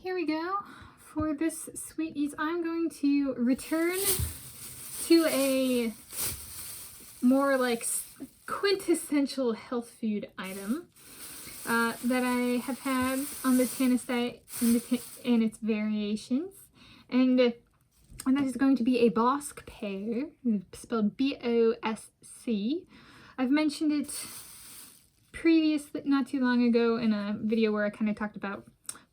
here we go. For this sweeties, I'm going to return to a more like quintessential health food item that I have had on the Tanis Diet and its variations. And that is going to be a Bosc pear, spelled B-O-S-C. I've mentioned it previously, not too long ago, in a video where I kind of talked about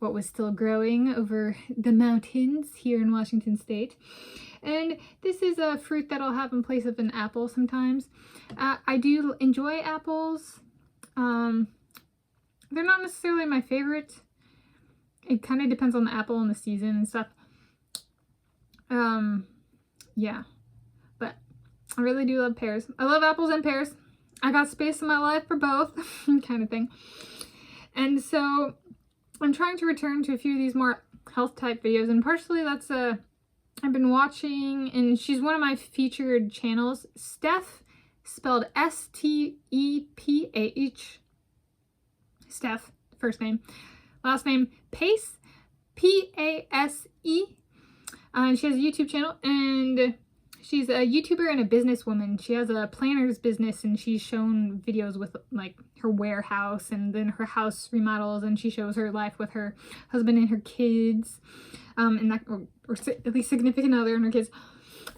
what was still growing over the mountains here in Washington State. And this is a fruit that I'll have in place of an apple sometimes. I do enjoy apples. They're not necessarily my favorite. It kind of depends on the apple and the season and stuff. Yeah. But I really do love pears. I love apples and pears. I got space in my life for both, kind of thing. And so I'm trying to return to a few of these more health type videos, and partially that's I've been watching, and she's one of my featured channels, Steph, spelled S-T-E-P-H, Steph, first name, last name Pase, P-A-S-E, and she has a YouTube channel, and she's a YouTuber and a businesswoman. She has a planner's business, and she's shown videos with like her warehouse and then her house remodels, and she shows her life with her husband and her kids, and that, or at least significant other and her kids.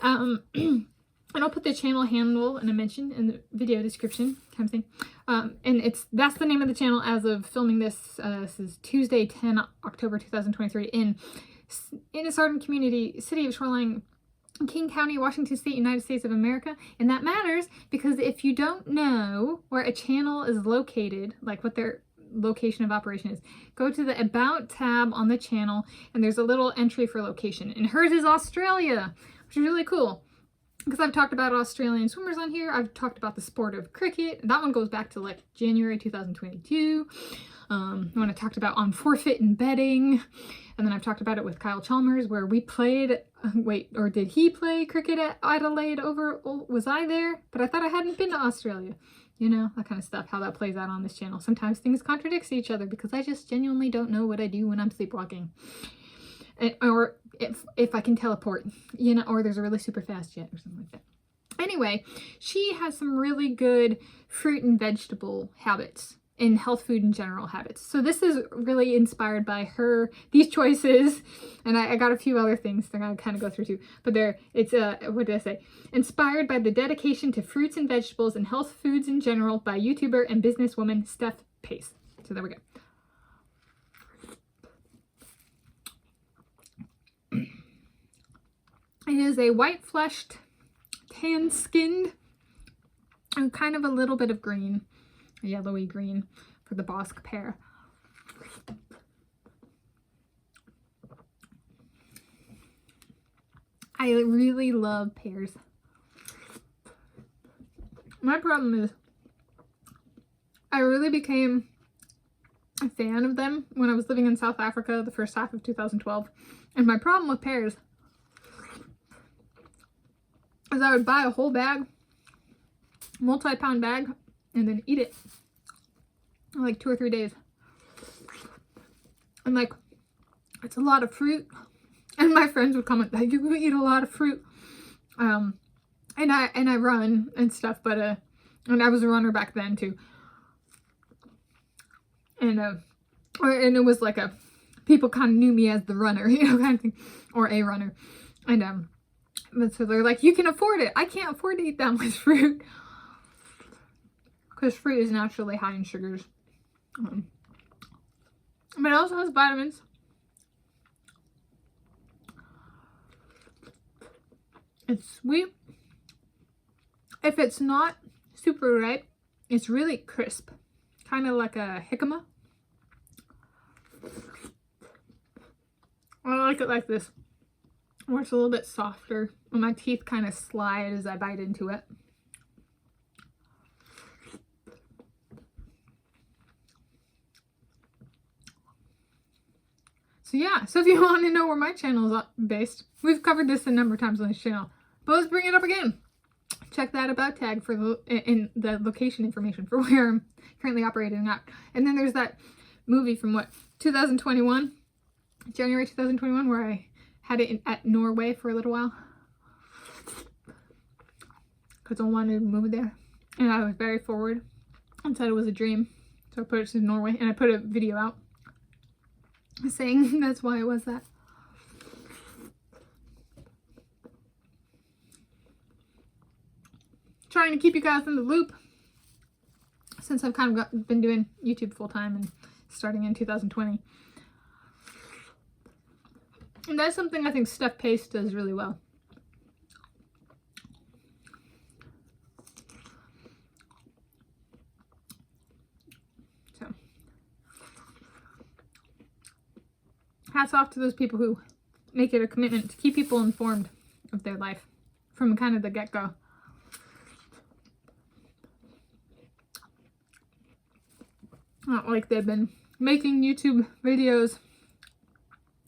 And I'll put the channel handle and a mention in the video description, kind of thing. And that's the name of the channel as of filming this. This is Tuesday, 10 October 2023 in a certain community, city of Shoreline, King County, Washington State, United States of America. And that matters because if you don't know where a channel is located, like what their location of operation is, go to the About tab on the channel, and there's a little entry for location. And hers is Australia, which is really cool because I've talked about Australian swimmers on here. I've talked about the sport of cricket. That one goes back to like January 2022. When I talked about on forfeit and betting. And then I've talked about it with Kyle Chalmers, where we played, or did he play cricket at Adelaide over, was I there? But I thought I hadn't been to Australia. You know, that kind of stuff, how that plays out on this channel. Sometimes things contradict each other because I just genuinely don't know what I do when I'm sleepwalking. Or if I can teleport, you know, or there's a really super fast jet or something like that. Anyway, she has some really good fruit and vegetable habits and health food in general habits. So this is really inspired by these choices, and I got a few other things that I'm gonna kind of go through too, but it's what did I say? Inspired by the dedication to fruits and vegetables and health foods in general by YouTuber and businesswoman Steph Pase. So there we go. It is a white-fleshed, tan-skinned, and kind of a little bit of green, a yellowy green for the Bosc pear. I really love pears. My problem is I really became a fan of them when I was living in South Africa the first half of 2012. And my problem with pears is I would buy a whole bag, multi-pound bag, and then eat it in like 2 or 3 days. And like, it's a lot of fruit. And my friends would comment that you eat a lot of fruit. And I run and stuff, but and I was a runner back then too. And it was like people kind of knew me as the runner, you know, kind of thing, or a runner. And but so they're like, you can afford it. I can't afford to eat that much fruit. Because fruit is naturally high in sugars. But it also has vitamins. It's sweet. If it's not super ripe, it's really crisp. Kind of like a jicama. I like it like this, where it's a little bit softer. And my teeth kind of slide as I bite into it. So yeah, so if you want to know where my channel is based, we've covered this a number of times on this channel, but let's bring it up again. Check that about tag for in the location information for where I'm currently operating at. And then there's that movie from 2021, January 2021, where I had it at Norway for a little while. Because I wanted to move there. And I was very forward and said it was a dream. So I put it to Norway, and I put a video out saying that's why it was that. Trying to keep you guys in the loop since I've kind of been doing YouTube full time and starting in 2020. And that's something I think Steph Pase does really well. So, hats off to those people who make it a commitment to keep people informed of their life from kind of the get-go. Not like they've been making YouTube videos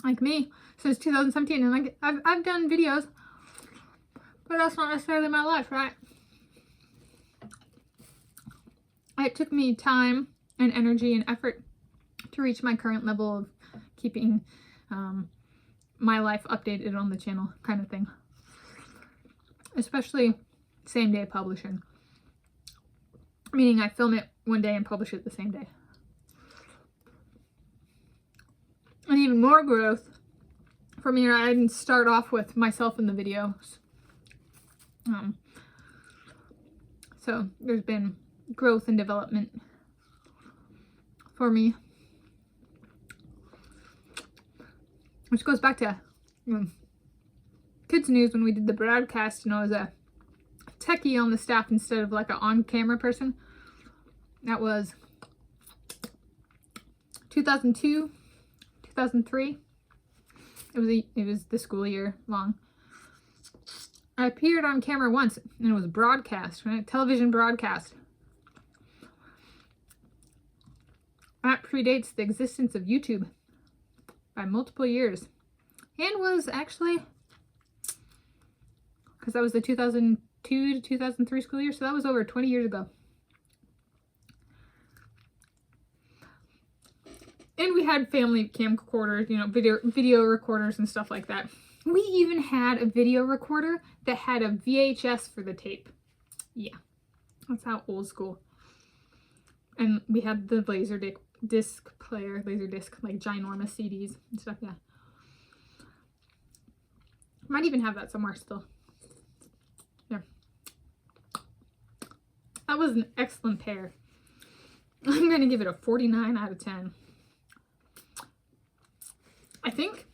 like me since 2017, and like I've done videos, but that's not necessarily my life, right? It took me time and energy and effort to reach my current level of keeping my life updated on the channel, kind of thing. Especially same day publishing, meaning I film it one day and publish it the same day. And even more growth from here. I didn't start off with myself in the videos. So there's been growth and development for me. Which goes back to Kids News when we did the broadcast, you know, as a techie on the staff instead of like an on-camera person. That was 2002. 2003. It was the school year long. I appeared on camera once, and it was broadcast, right? Television broadcast. That predates the existence of YouTube by multiple years, and was actually, because that was the 2002 to 2003 school year, so that was over 20 years ago. And we had family camcorders, you know, video recorders and stuff like that. We even had a video recorder that had a VHS for the tape. Yeah, that's how old school. And we had the disc player, like ginormous CDs and stuff, yeah. Might even have that somewhere still. Yeah. That was an excellent pear. I'm going to give it a 49 out of 10. I think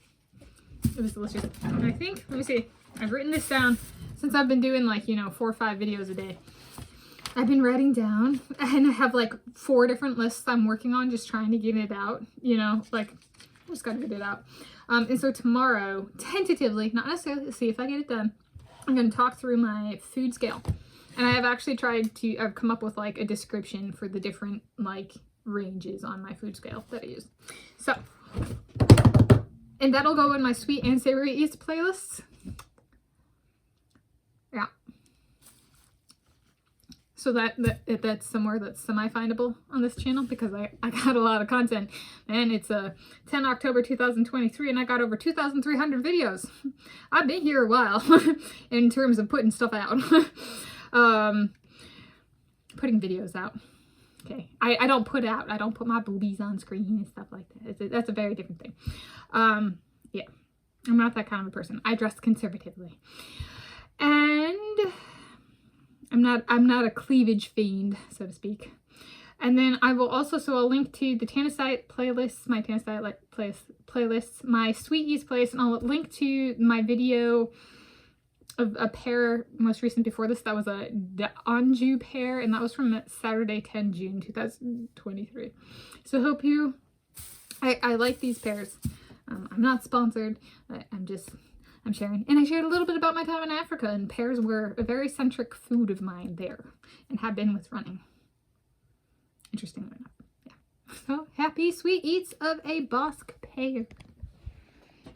it was delicious. And I think, let me see, I've written this down since I've been doing like, you know, 4 or 5 videos a day. I've been writing down, and I have like 4 different lists I'm working on, just trying to get it out, you know, like I just gotta get it out. And so tomorrow, tentatively, not necessarily, see if I get it done, I'm going to talk through my food scale. And I have actually I've come up with like a description for the different like ranges on my food scale that I use. So, and that'll go in my sweet and savory eats playlists. Yeah. So that's somewhere that's semi-findable on this channel, because I got a lot of content. And it's 10 October 2023, and I got over 2,300 videos. I've been here a while in terms of putting stuff out. Putting videos out. Okay, I don't put my boobies on screen and stuff like that. That's a very different thing. Yeah, I'm not that kind of a person. I dress conservatively, and I'm not a cleavage fiend, so to speak. And then I will also, so I'll link to the Tanis Diet playlists, my Tanis Diet playlists, my Sweet Eats playlist, and I'll link to my video of a pear most recent before this. That was the Anjou pear, and that was from Saturday 10 June 2023. So hope you I like these pears. I'm not sponsored. I'm sharing. And I shared a little bit about my time in Africa, and pears were a very centric food of mine there, and have been with running. Interestingly enough. Yeah. So happy sweet eats of a Bosc pear.